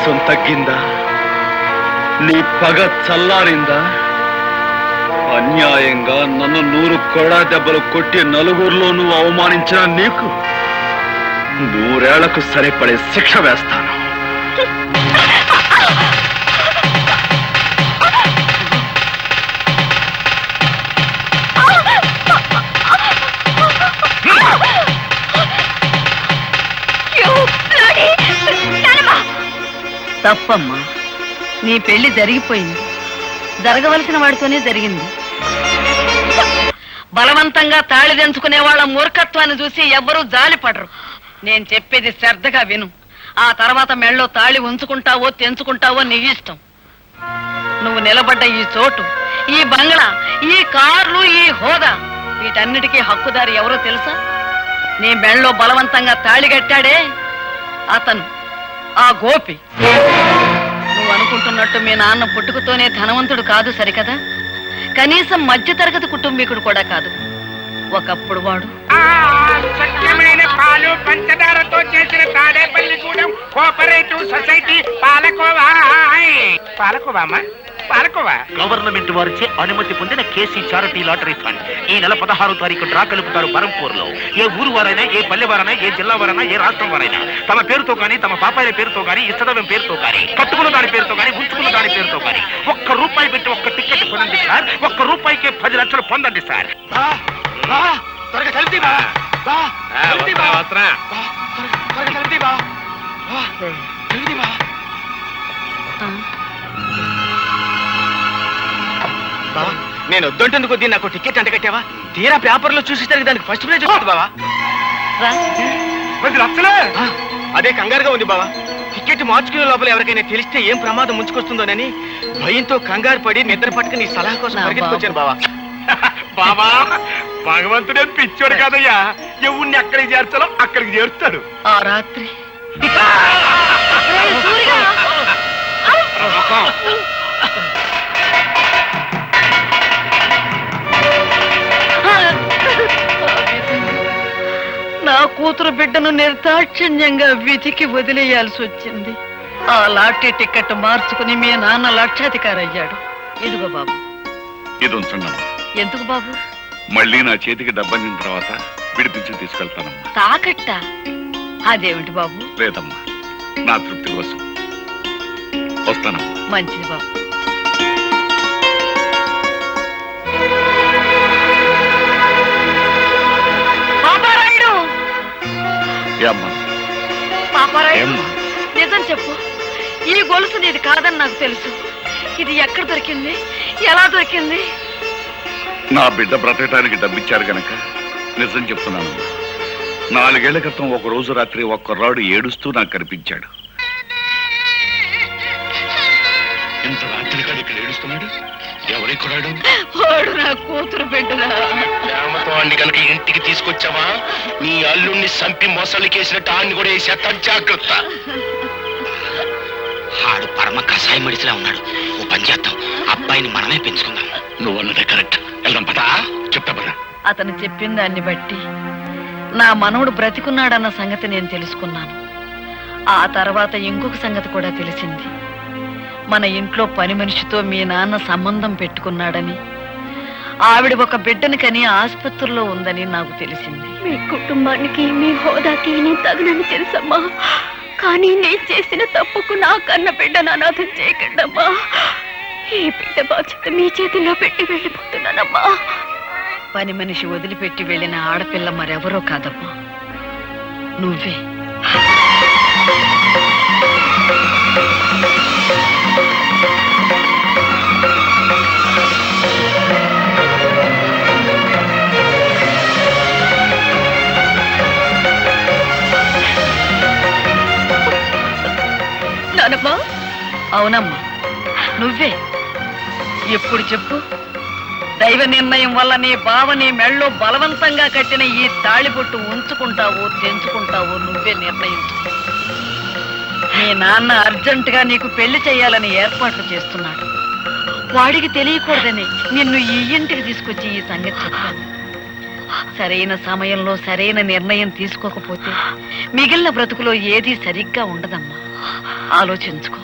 ఆవేశం తగ్గిందా? నీ పగ చల్లారిందా? అన్యాయంగా నన్ను 100 కొడా దెబ్బలు కొట్టి నలుగురిలోనూ అవమానించిన నీకు 100 ఏళ్లకు సరిపడే శిక్ష వేస్తాను. తప్పమ్మా, నీ పెళ్లి జరిగిపోయింది. జరగవలసిన వాడితోనే జరిగింది. బలవంతంగా తాళి తెంచుకునే వాళ్ళ మూర్ఖత్వాన్ని చూసి ఎవ్వరూ జాలిపడరు. నేను చెప్పేది శ్రద్ధగా విను. ఆ తర్వాత మెళ్ళో తాళి ఉంచుకుంటావో తెంచుకుంటావో నీ ఇష్టం. నువ్వు నిలబడ్డ ఈ చోటు, ఈ బంగ్లా, ఈ కార్లు, ఈ హోదా, వీటన్నిటికీ హక్కుదారి ఎవరో తెలుసా? నీ మెళ్ళో బలవంతంగా తాళి కట్టాడే అతను, ఆ గోపి. నువ్వు అనుకుంటున్నట్టు మీ నాన్న పుట్టుకతోనే ధనవంతుడు కాదు సరికదా? కనీసం మధ్యతరగతి కుటుంబీకుడు కూడా కాదు. ఒకప్పుడు వాడు స్వచ్ఛమైన పాలు పంచదారతో చేసిన తాడేపల్లిగూడెం కోఆపరేటివ్ సొసైటీ పాలకోవా. పాలకోవామా? పాలకోవా గవర్నమెంట్ వారిచే అనుమతి పొందిన కేసీ చారిటీ లాటరీ ఫండ్ ఈ నెల 16వ తారీఖు డ్రా కలుపుతారు బరంపూర్ లో. ఏ ఊరు వారైనా, ఏ పల్లె వారైనా, ఏ జిల్లా వారైనా, ఏ రాష్ట్రం వారైనా తమ పేరుతో గానీ, తమ పాపాయిల పేరుతో గానీ, ఇష్టదవ్యం పేరుతో గానీ, కట్టుకున్న దాని పేరుతో గానీ, ఉంచుకున్న దాని పేరుతో గానీ ₹1 పెట్టి 1 టికెట్ కొనండి సార్. ₹1కే 10 లక్షలు పొందండి సార్. నేను వద్దంటేందుకు దీన్ని నాకు టికెట్ అంట కట్టావా? తీరా పేపర్లో చూసేసరికి దానికి ఫస్ట్ ప్రైజ్ వచ్చింది బావా. 10 లక్షలే? అదే కంగారుగా ఉంది బావా. టికెట్ మార్చుకునే లోపల ఎవరికైనా తెలిస్తే ఏం ప్రమాదం ముంచుకొస్తుందోనని భయంతో కంగారు పడి నిద్ర పట్టుకుని నీ సలహా కోసం పరిగెత్తుకొచ్చాను బావా. బాబా, భగవంతుడే పిచ్చోడు కాదయ్యా. ఎవరిని ఎక్కడికి చేర్చాలో అక్కడికి చేరుస్తాడు. ఆ రాత్రి నా కూతురు బిడ్డను నిర్దాక్షిణ్యంగా విధికి వదిలేయాల్సి వచ్చింది. ఆ లాటరీ టికెట్ మార్చుకుని మీ నాన్న లక్షాధికారి అయ్యాడు. ఇదిగో బాబు. ఇది ఉంచండి. ఎందుకు బాబు? మళ్ళీ నా చేతికి డబ్బందిన తర్వాత విడిపించి తీసుకెళ్తానమ్మా. తాకట్ట? అదేమిటి బాబు? లేదమ్మా, నా తృప్తి కోసం. వస్తానమ్మా. మంచిది బాబు. నిజం చెప్పు, ఈ గొలుసు నీది కాదని నాకు తెలుసు. ఇది ఎక్కడ దొరికింది, ఎలా దొరికింది? నా బిడ్డ బ్రతకటానికి డబ్బిచ్చారు గనక నిజం చెప్తున్నాను. 4 ఏళ్ల క్రితం ఒక రోజు రాత్రి ఒక కుర్రాడు ఏడుస్తూ నాకు కనిపించాడు. ఇంత రాత్రి కాదు ఇక్కడ ఏడుస్తున్నాడు. ఎవరి కుర్రాడు? వాడు నా కూతురు బిడ్డరా. ప్రేమతో అన్ని కనుక ఇంటికి తీసుకొచ్చావా, నీ అల్లుణ్ణి సంపి మొసలికేసినట్టు ఆన్ని కూడా వేసేస్తా. జాగ్రత్త. ఆడు పరమ కషాయ మడిసిలా ఉన్నాడు. ఓ పని చేద్దాం, అబ్బాయిని మనమే పెంచుకుందాం. నువ్వు అన్నదే కరెక్ట్. వెళ్దాం పదా. చెప్తా పదా. అతను చెప్పిన దాన్ని బట్టి నా మనవడు బ్రతికున్నాడన్న సంగతి నేను తెలుసుకున్నాను. ఆ తర్వాత ఇంకొక సంగతి కూడా తెలిసింది. మన ఇంట్లో పని మనిషితో మీ నాన్న సంబంధం పెట్టుకున్నాడని, ఆవిడ ఒక బిడ్డని కని ఆసుపత్రిలో ఉందని నాకు తెలిసింది. మీ కుటుంబానికి, మీ హోదాకి నేను తగనని తెలుసమ్మా. కానీ నేను చేసిన తప్పుకు నా కన్న బిడ్డను అనాథం చేయకండమ్మా. ఈ బిడ్డ బాధ్యత మీ చేతుల్లో పెట్టి వెళ్ళిపోతున్నానమ్మా. పని మనిషి వదిలిపెట్టి వెళ్ళిన ఆడపిల్ల మరెవరో కాదమ్మా, నువ్వే. నానమ్మా? అవునమ్మా, నువ్వే. ఎప్పుడు చెప్పు? దైవ నిర్ణయం వల్ల నీ బావ నీ మెళ్ళో బలవంతంగా కట్టిన ఈ తాళిబొట్టు ఉంచుకుంటావో తెంచుకుంటావో నువ్వే నిర్ణయించు. మీ నాన్న అర్జెంటుగా నీకు పెళ్లి చేయాలని ఏర్పాట్లు చేస్తున్నాడు. వాడికి తెలియకూడదని నిన్ను ఈ ఇంటికి తీసుకొచ్చి ఈ సంగతి చెప్పాను. సరైన సమయంలో సరైన నిర్ణయం తీసుకోకపోతే మిగిలిన బ్రతుకులో ఏదీ సరిగ్గా ఉండదమ్మా. ఆలోచించుకో.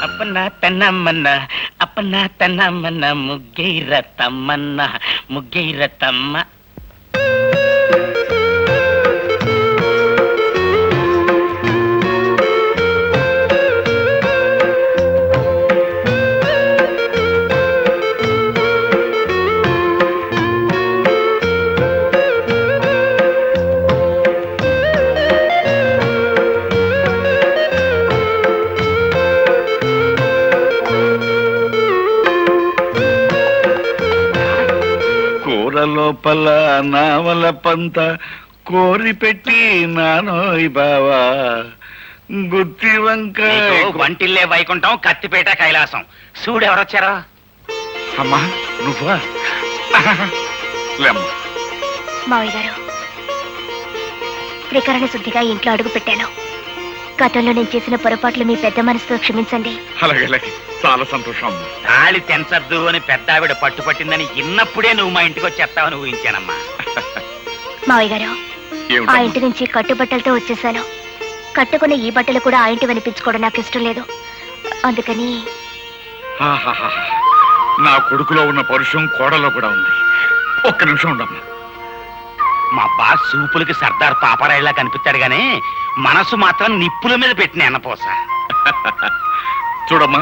అప్పన్న తన్నమ్మన్న అప్పన్న తన్నమ్మన్న ముగ్గైర తమ్మన్న ముగ్గైర తమ్మ. లోపల నావల పంత కోరి పెట్టి నానోయ్ బావా గుత్తి వంకాయ. వంటిల్లే వైకుంఠం, కత్తిపేట కైలాసం. చూడు ఎవరొచ్చారో. అమ్మా నువ్వా? లేమ్మా. మావయ్య గారు, త్రికరణ శుద్ధిగా ఇంట్లో అడుగు పెట్టాను. గతంలో నేను చేసిన పొరపాట్లు మీ పెద్ద మనసుతో క్షమించండి. అలాగే అలాగే, చాలా సంతోషం. తాళి తెంచద్దు అని పెద్ద ఆవిడ పట్టుపట్టిందని ఇన్నప్పుడే నువ్వు మా ఇంటికి వచ్చేస్తావని ఊహించానమ్మా. మావయ్య గారు, ఆ ఇంటి నుంచి కట్టుబట్టలతో వచ్చేసాను. కట్టుకున్న ఈ బట్టలు కూడా ఆ ఇంటి వినిపించుకోవడం నాకు ఇష్టం లేదు. అందుకని నా కొడుకులో ఉన్న పరుషం కోడలో కూడా ఉంది. ఒక్క నిమిషం ఉండమ్మా. మా బాస్ సూపులకి సర్దార్ పాపరాయిలా కనిపిస్తాడు గానీ మనసు మాత్రం నిప్పుల మీద పెట్టిన ఎన్నపోస. చూడమ్మా,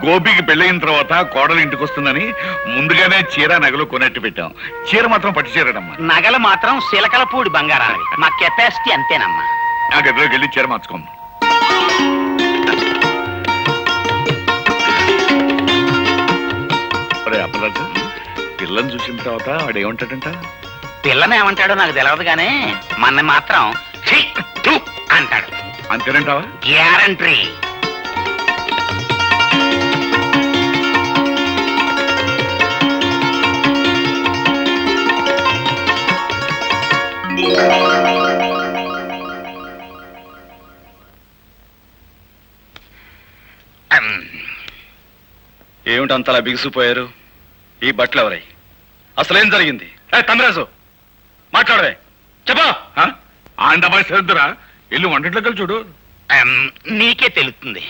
గోపికి పెళ్ళయిన తర్వాత కోడలు ఇంటికి వస్తుందని ముందుగానే చీర నగలు కొనట్టు పెట్టాం. చీర మాత్రం పట్టు చీరడమ్మా. నగలు మాత్రం సిలకలపూడి బంగారావి. మా కెపాసిటీ అంతేనమ్మా. ఆ గదిలోకి వెళ్ళి చీర మార్చుకోమ్మా. అరే అప్పరాజు, పిల్లని చూసిన తర్వాత వాడు ఏమంటాడంట? పిల్లని ఏమంటాడో నాకు తెలియదు గానీ మన మాత్రం ఛీ, థు అంటాడు. అంతేనంటావా? గ్యారంటీ. ఏమిటి అంతలా బిగుసిపోయారు? ఈ బట్టలు ఎవరై? అసలేం జరిగింది? తమ్మిరాజు మాట్లాడవే, చెప్పా. ఆండమాయి సరిద్దురా, వెళ్ళి వంటింట్లోకి వెళ్ళి చూడు. నీకే తెలుస్తుంది.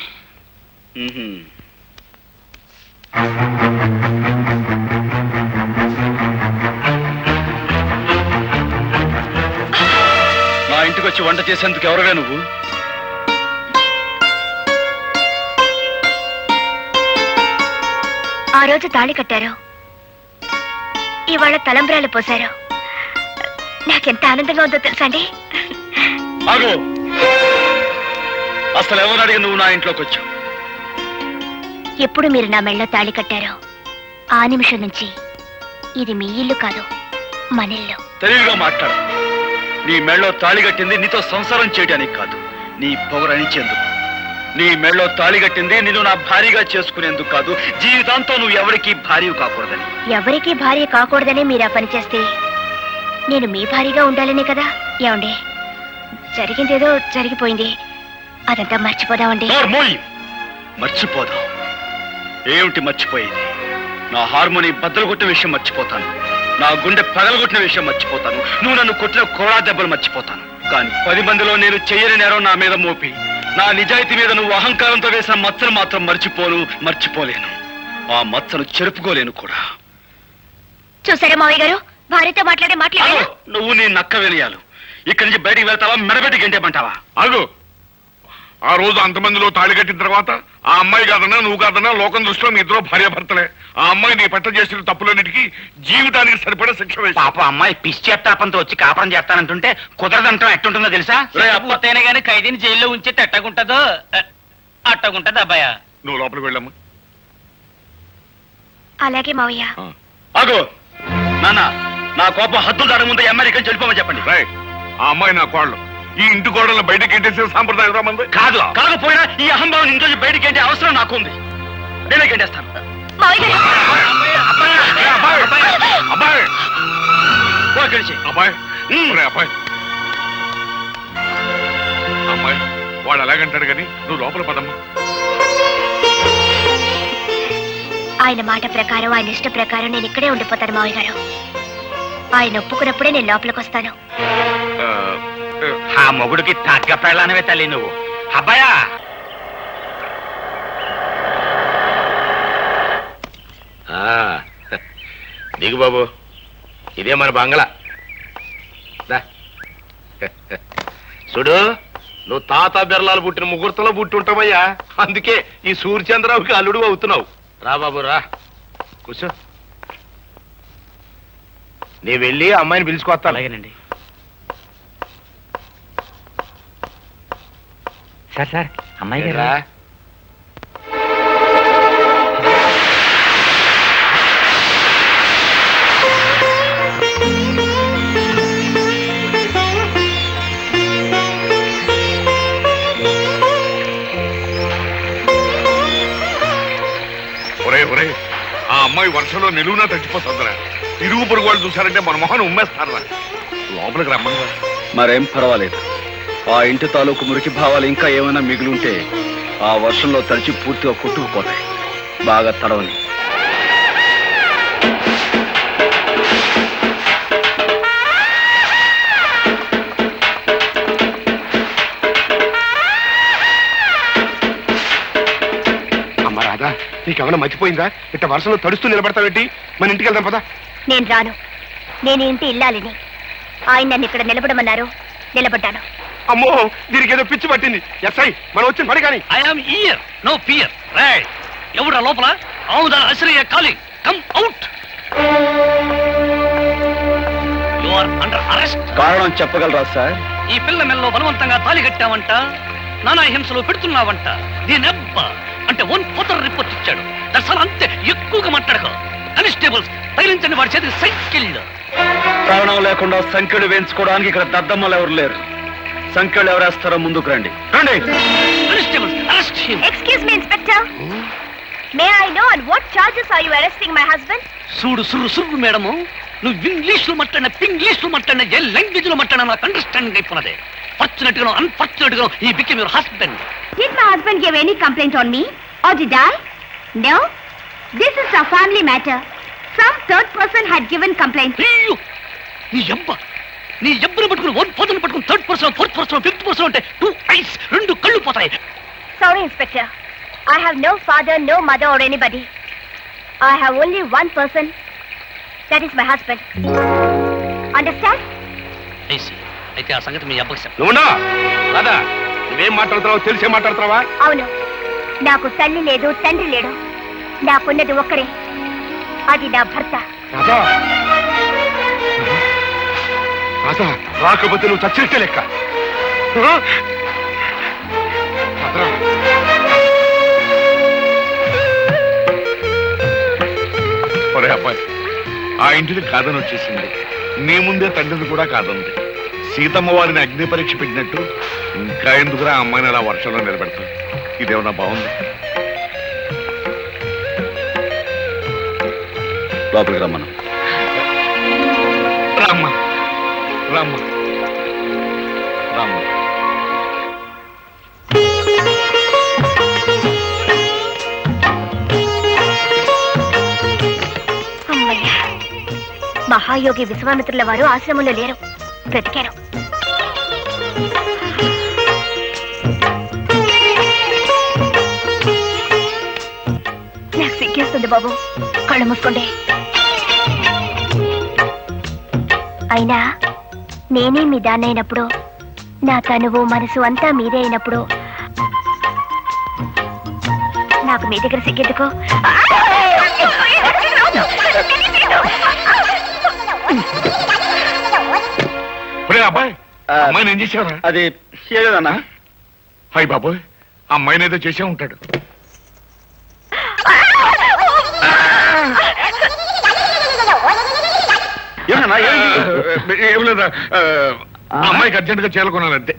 నా ఇంటికి వచ్చి వంట చేసేందుకు ఎవరుగా నువ్వు? ఆ రోజు తాళి కట్టారు, ఇవాళ తలంబ్రాలు పోశారు. నాకెంత ఆనందంగా ఉందో తెలుసా అండి. ఆగు, అసలు ఎవరు అడిగి నువ్వు నా ఇంట్లోకి వచ్చావు? ఎప్పుడు మీరు నా మెళ్ళలో తాళి కట్టారో ఆ నిమిషం నుంచి ఇది మీ ఇల్లు కాదు, మన ఇల్లు. తెలివిగా మాట్లాడు. నీ మెళ్ళలో తాళి కట్టింది నీతో సంసారం చేయడానికి కాదు, నీ పొగరనిచ్చేందుకు. నీ మెళ్ళలో తాళి కట్టింది నిన్ను నా భార్యగా చేసుకునేందుకు కాదు, జీవితాంతం నువ్వు ఎవరికి భార్య కాకూడదని. ఎవరికి భార్య కాకూడదనే మీరు ఆ పని చేస్తే నేను మీ భార్యగా ఉండాలనే కదా. ఏమండి, జరిగిందేదో జరిగిపోయింది, అదంతా మర్చిపోదామండి. మర్చిపోదాం? ఏమిటి మర్చిపోయేది? నా హార్మోని బద్దలు కొట్టిన విషయం మర్చిపోతాను, నా గుండె పగలగొట్టిన విషయం మర్చిపోతాను, నువ్వు నన్ను కొట్టిన కోడా దెబ్బలు మర్చిపోతాను. కానీ 10 మందిలో నేను చెయ్యని నేరం నా మీద మోపి నా నిజాయితీ మీద నువ్వు అహంకారంతో వేసిన మచ్చను మాత్రం మర్చిపోలేను. ఆ మచ్చను చెరుపుకోలేను కూడా. చూసారా మావయ్య గారు, భార్యతో మాట్లాడారు. నువ్వు నీ నక్క వినయాలు. ఇక్కడి నుంచి బయటికి వెళ్తావా, మెడబెట్టి గంటేమంటావా? అగు, ఆ రోజు అంతమందిలో తాళి కట్టిన తర్వాత ఆ అమ్మాయి కాదన్నా నువ్వు కాదన్నా లోకం దృష్టిలో మీ ఇద్దరు భార్యాభర్తలే. ఆ అమ్మాయి నీ పట్ల చేసిన తప్పులన్నిటికీ జీవితానికి సరిపడే శిక్ష వేసి. పాప అమ్మాయి పిచ్చేత్తాపంతో వచ్చి కాపురం చేస్తానంటుంటే కుదరదంటాం ఎట్టుంటుందో తెలుసా? పూర్తయినా గానీ ఖైదీని జైల్లో ఉంచి ఎట్టగుంటదో అట్టగుంటది అబ్బాయ. నువ్వు లోపలికి వెళ్ళమ్మా. అలాగే మావయ్య. ఆగో నాన్న, నా కోపం హద్దులు దాని ముందు అమెరికన్ చెడిపోమని చెప్పండి. ఆ అమ్మాయి నా కోళ్ళు, ఈ ఇంటి కోడలను బయటకి ఎంటేసే సాంప్రదాయం రామంది కాదు. కాకపోయినా ఈ అహంభావం ఇంట్లో బయటికి ఎంటే అవసరం నాకుంది. నేనే గంటేస్తాను. మావయ్య గారు, అమ్మాయి వాడు అలాగంటాడు కానీ నువ్వు లోపల పదమ్మా. ఆయన మాట ప్రకారం, ఆయన ఇష్ట ప్రకారం నేను ఇక్కడే ఉండిపోతాను మావయ్య గారు. ఆయన ఒప్పుకున్నప్పుడే నేను లోపలికి వస్తాను. ఆ మొగుడికి తగ్గ పెళ్ళానవే తల్లి నువ్వు. అబ్బాయా దిగు బాబు, ఇదే మన బంగళా. చూడు, నువ్వు తాత బిర్లాలు పుట్టిన ముహూర్తంలో పుట్టి ఉంటావయ్యా. అందుకే ఈ సూర్యచంద్రరావుకి అల్లుడు అవుతున్నావు. రా బాబు రా, కూర్చో. నీ వెళ్ళి అమ్మాయిని పిలుచుకొస్తా. అలాగేనండి. సార్ అమ్మాయి రా. ఆ అమ్మాయి వర్షంలో నిలువునా తగ్గిపోతుందిరా. ఇరుగు పొరుగు వాళ్ళు చూసారంటే మన మొహన్ ఉమ్మేస్తారా. లోపలికి రమ్మని. మరేం పర్వాలేదు. ఆ ఇంటి తాలూకు మురికి భావాలు ఇంకా ఏమైనా మిగిలింటే ఆ వర్షంలో తడిచి పూర్తిగా కొట్టుకుపోతాయి. బాగా తడవని. అమ్మ రాధా, నీకేమైనా మర్చిపోయిందా? ఇట్ట వర్షంలో తడుస్తూ నిలబడతావేంటి? మన ఇంటికి వెళ్దాం పదా. నేను రాను. నేను ఇంటి ఇల్లాలిని. ఆయన నన్ను ఇక్కడ నిలబడమన్నారు, నిలబడ్డాను. అమ్మో, దీనికి ఏదో పిచ్చి పట్టింది. ఎస్ఐ, మనం వచ్చిన పని కానీ. I'm here, no fear. Right, ఎవడా లోపల? అవునా అశ్రయ calling, come out. You are under arrest. కారణం చెప్పగలరా సార్? ఈ పిల్ల మెల్లో బలవంతంగా తాళి కట్టావంట, నానా హింసలు పెడుతున్నావంట. దీనెబ్బ అంటే 1 రిపోర్ట్ ఇచ్చాడు. దర్శనం అంతే, ఎక్కువగా మాట్లాడక. కానిస్టేబుల్స్ తగిలించండి వాడి చేతికి సైకిల్. ప్రాణం లేకుండా సంఖ్యలు వేయించుకోవడానికి ఇక్కడ దద్దమ్మలు ఎవరు లేరు. సంఖ్యలు ఎవరేస్తారో ముందుకు రండి. రండి. Constables arrest him. Excuse me inspector. May I know on what charges are you arresting my husband? చూడు సుర్రు సుర్రు మేడము, నువ్వు ఇంగ్లీష్ లో మాట్లాడిన, పింగ్లీష్ లో మాట్లాడిన, ఏ లాంగ్వేజ్ లో మాట్లాడినా నాకు అండర్స్టాండింగ్ అయిపోయినదే. ఫార్చునేట్ గా అన్ఫార్చునేట్ గా he became your husband. Did my husband give any complaint on me? Or did I? No. This is a family matter. Some third person had given complaint. అయ్యో, నీ ఎబ్బను పట్టుకుని 1 పట్టుకుని 3rd person, 4th person, 5th person అంటే 2 eyes, 2 కళ్ళు పోతాయి. Sorry, Inspector. I have no father, no mother or anybody. I have only one person. That is my husband. Understand? అయితే ఆ సంగతి మీ అబ్బకి చెప్పు. నువ్వునా రాదా, నువ్వేం మాట్లాడుతున్నావు తెలిసే మాట్లాడుతున్నావా? అవును, నాకు తల్లి లేదు, తండ్రి లేడు. నాకున్నది ఒక్కడే, అది నా భర్త. రాధా, రాధా, రాకపోతే నువ్వు చచ్చినట్టే లెక్క. ఒరే అబ్బాయి, ఆ ఇంటిని కాదని వచ్చేసింది. నీ ముందే తండ్రిని కూడా కాదంది. సీతమ్మ వారిని అగ్ని పరీక్ష పెట్టినట్టు ఇంకా ఎందుకురా అమ్మాయిని అలా వర్షంలో నిలబెడతాం? ఇదేమన్నా బాగుంది? లోపలికి రమ్మను. రామ్మ రామ్మ రామ్మ. అమ్మయ్య, మహాయోగి విశ్వామిత్రుల వారు ఆశ్రమంలో లేరు. బ్రతికారు. నాకు సిగ్గేస్తుంది బాబు, కళ్ళు మూసుకోండి. అయినా నేనే మీ దాన్నైనప్పుడు, నా తనువు మనసు అంతా మీదే అయినప్పుడు నాకు మీ దగ్గర సిగ్గెందుకు? అబ్బాయి, అమ్మాయిని ఏం చేసావరా? అది ఏదన్నా? హాయ్ బాబోయ్, అమ్మాయిని ఏదో చేసే ఉంటాడు. ఏం లేదా, అమ్మాయికి అర్జెంట్ గా చేరుకున్నానంతే.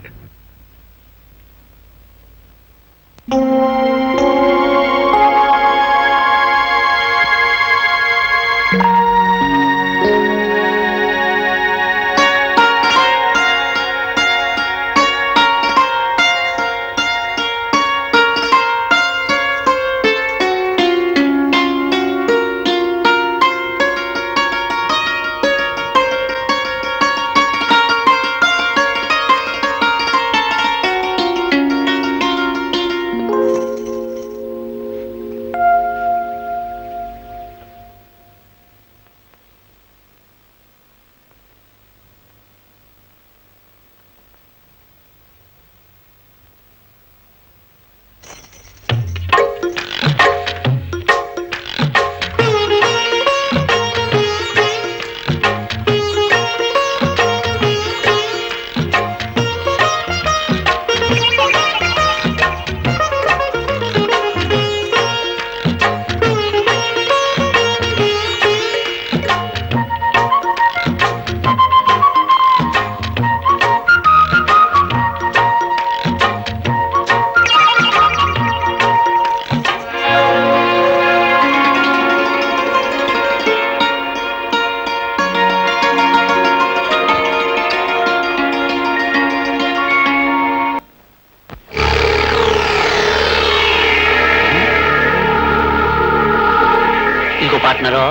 పార్ట్నరు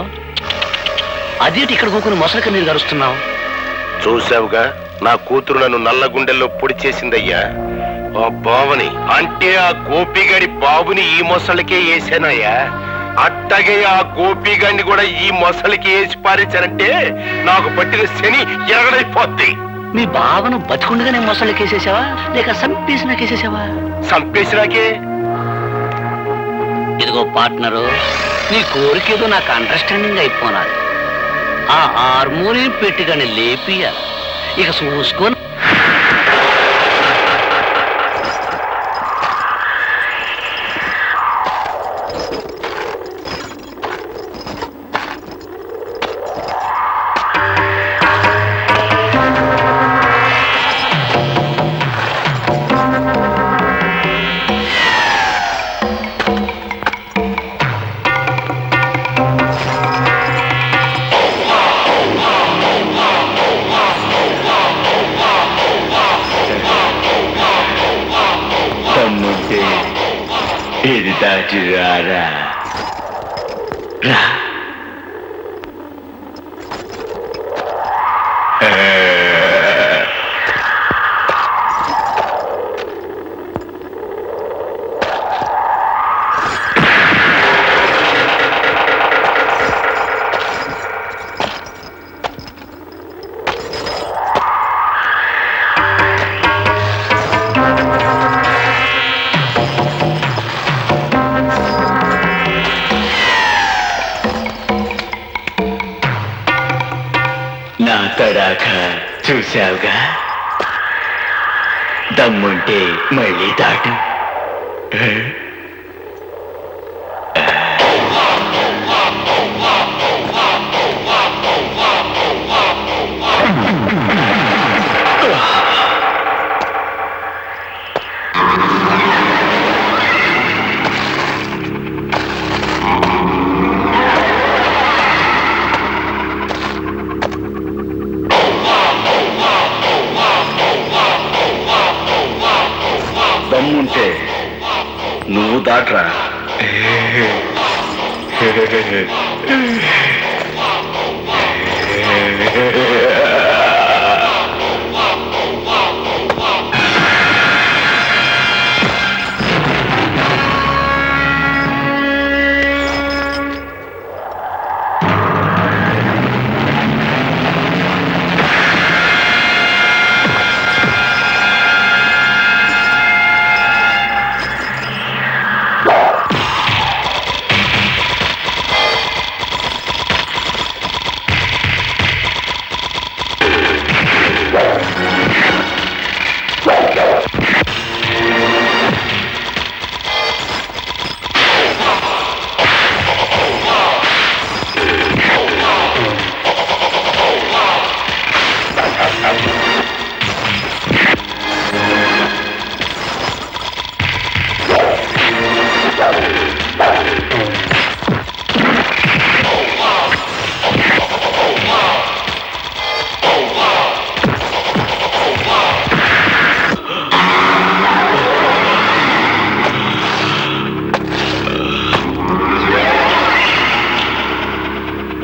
అదేంటి ఇక్కడ కూకుని మొసలికి నీరు గరుస్తున్నావు? చూసావుగా నా కూతురు నన్ను నల్ల గుండెల్లో పొడి చేసిందయ్యా. ఆ బావని అంటే ఆ గోపిగాడి బాబుని ఈ మొసలికే వేసానయ్యా. అట్టగే ఆ గోపిగాడిని కూడా ఈ మొసలికి వేసి పారేశానంటే నాకు పట్టిన శని ఎరగడైపోద్ది. మీ బావను బతికుండగానే మొసలికి వేసేసావా లేక సంపేసినాకేసేసావా? సంపేసినాకే. ఇదిగో పార్ట్నరు, నీ కోరికేదో నాకు అండర్స్టాండింగ్ అయిపోనాది. ఆ హార్మోనియం పెట్టిగానే లేపియాలి. ఇక చూసుకొని ఇది దాటి రారా రా. నా తడాక చూశావుగా, దమ్ముంటే మళ్ళీ దాటు. దమ్ముంటే నువ్వు దాట్రా.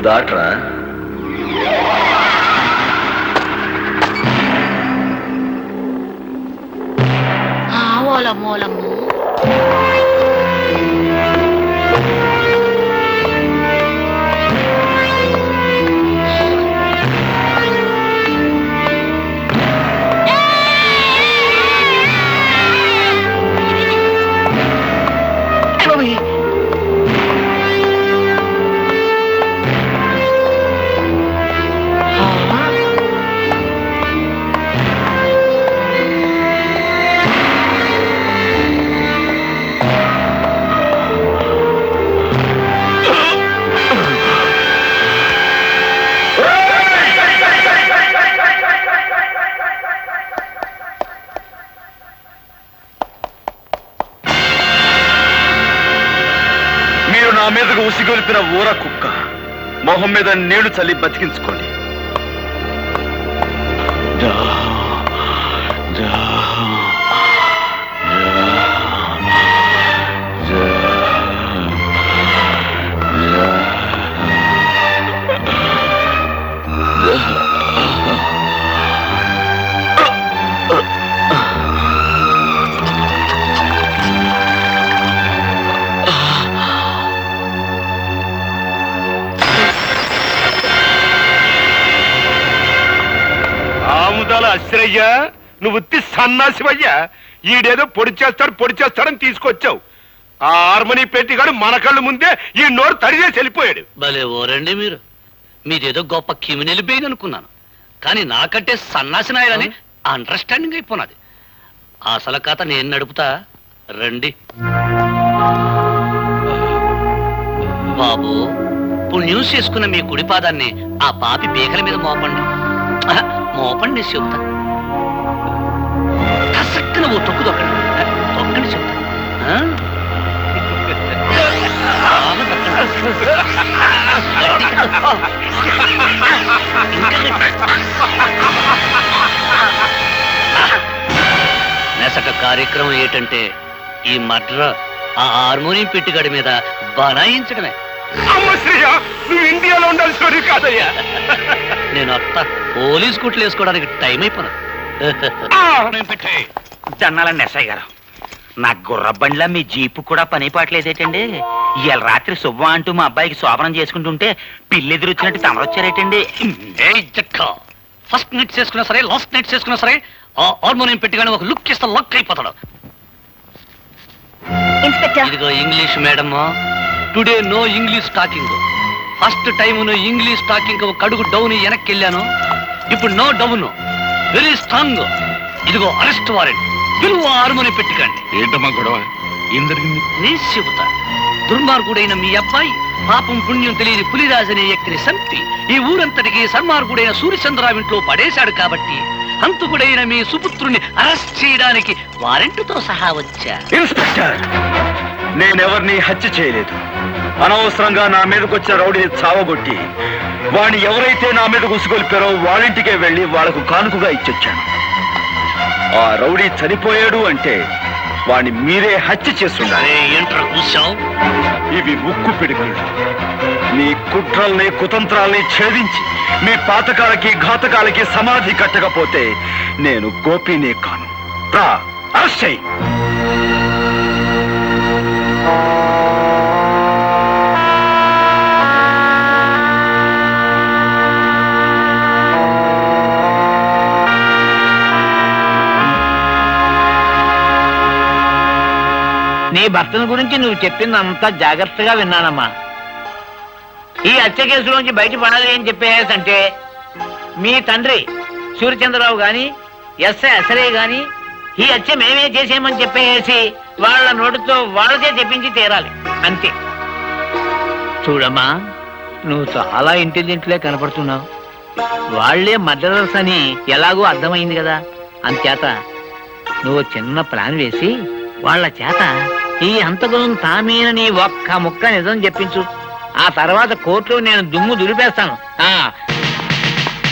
దాట్రా. మూలము నా మీదకు ఉసిగొలిపిన ఊర కుక్క మొహం మీద నీళ్లు చల్లి బతికించుకోండి. అవునయ్యా, నువ్వు ఉత్తి సన్నాసివయ్యా. ఈడేదో పొడి చేస్తాడని తీసుకొచ్చావు. ఆ హార్మోని పెట్టిగాడు మన కళ్ళు ముందే ఈ నోరు తడిచేసి వెళ్ళిపోయాడు. భలే ఓరండి మీరు. మీదేదో గొప్ప కిమినెలి బెయిన్ అనుకున్నాను, కానీ నాకంటే సన్నాసినాయాలని అండర్స్టాండింగ్ అయిపోయినది. అసలు కథ నేను నడుపుతా, రండి. బాబు, పుణ్యం చేసుకున్న మీ కుడి పాదాన్ని ఆ పాపి బీకల మీద మోపండి. మోపండి చెబుతా. కసక్కన ఓ తొక్కు తొక్కండి చెబుతా. నెసక కార్యక్రమం ఏంటంటే ఈ మర్డర్ ఆ హార్మోనియం పెట్టిగడి మీద బనాయించడమే. అమ్మ శ్రీయ, నువ్వు ఇండియాలో ఉండాల్సి కాదయ్యా. నేను అత్త పోలీస్ కుట్లు వేసుకోవడానికి టైం అయిపోయినది. పెట్టే దన్నాలండి ఎస్ఐ గారు. నా గుర్రబండ్లా మీ జీపు కూడా పని పాటలేదేటండి? ఇవాళ రాత్రి శుభ్వం అంటూ మా అబ్బాయికి శోభనం చేసుకుంటుంటే పిల్లెదురొచ్చినట్టు తమరొచ్చారేటండి? ఫస్ట్ నైట్ చేసుకున్నా సరే, లాస్ట్ నైట్ చేసుకున్నా సరే, ఆ హార్మోనియం పెట్టిగానే ఒక లుక్ ఇస్తే లక్ అయిపోతాడు. ఇదిగో English madam, today no English talking. First time English talking ఒక అడుగు డౌన్ వెనక్కి వెళ్ళాను. ఇప్పుడు నో డౌన్, వెరీ స్ట్రాంగ్. ఇదిగో అరెస్ట్ వారెంట్. పిలువ హార్మోనియం పెట్టికండి. ఏంటమ్మా గొడవ? ఏం జరిగింది? నేను చెబుతా. దుర్మార్గుడైన మీ అబ్బాయి పాపం పుణ్యం తెలియని పులిరాజనే వ్యక్తిని సంపి ఈ ఊరంతటికి సన్మార్గుడైన సూర్యచంద్రరావు ఇంట్లో పడేశాడు కాబట్టి హంతకుడైన మీ సుపుత్రుని అరెస్ట్ చేయడానికి వారెంట్తో సహా వచ్చా. ఇన్స్పెక్టర్, నేనెవరిని హత్య చేయలేదు. అనవసరంగా నా మీదకి వచ్చిన రౌడీని చావగొట్టి వాడిని ఎవరైతే నా మీద ఉసుగొల్పారో వాళ్ళింటికే వెళ్లి వాళ్లకు కానుకగా ఇచ్చొచ్చాను. ఆ రౌడీ చనిపోయాడు అంటే వాడిని మీరే హత్య చేస్తుండాలి. ఏంట్రా కూర్చావు? ఇవి ఉక్కు పిడుగులు. మీ కుట్రల్ని కుతంత్రాల్ని ఛేదించి మీ పాతకాలకి ఘాతకాలకి సమాధి కట్టకపోతే నేను గోపినే కాను. రా, అరెస్ట్ చెయ్యి. నీ భర్తను గురించి నువ్వు చెప్పిందంతా జాగ్రత్తగా విన్నానమ్మా. ఈ హత్య కేసులోంచి బయటపడాలి అని చెప్పేసంటే మీ తండ్రి సూర్యచంద్రరావు గాని ఎస్ఐ అసలే గాని ఈ హత్య మేమే చేసేమని చెప్పేసి వాళ్ళ నోటితో వాళ్ళకే చెప్పించి తీరాలి, అంతే. చూడమ్మా, నువ్వు చాలా ఇంటెలిజెంట్లే కనపడుతున్నావు. వాళ్లే మర్డరర్స్ అని ఎలాగో అర్థమైంది కదా. అంచేత నువ్వు చిన్న ప్లాన్ వేసి వాళ్ళ చేత ఈ హంతకులను తామేనని ఒక్క ముక్క నిజం చెప్పించు. ఆ తర్వాత కోర్టులో నేను దుమ్ము దులిపేస్తాను.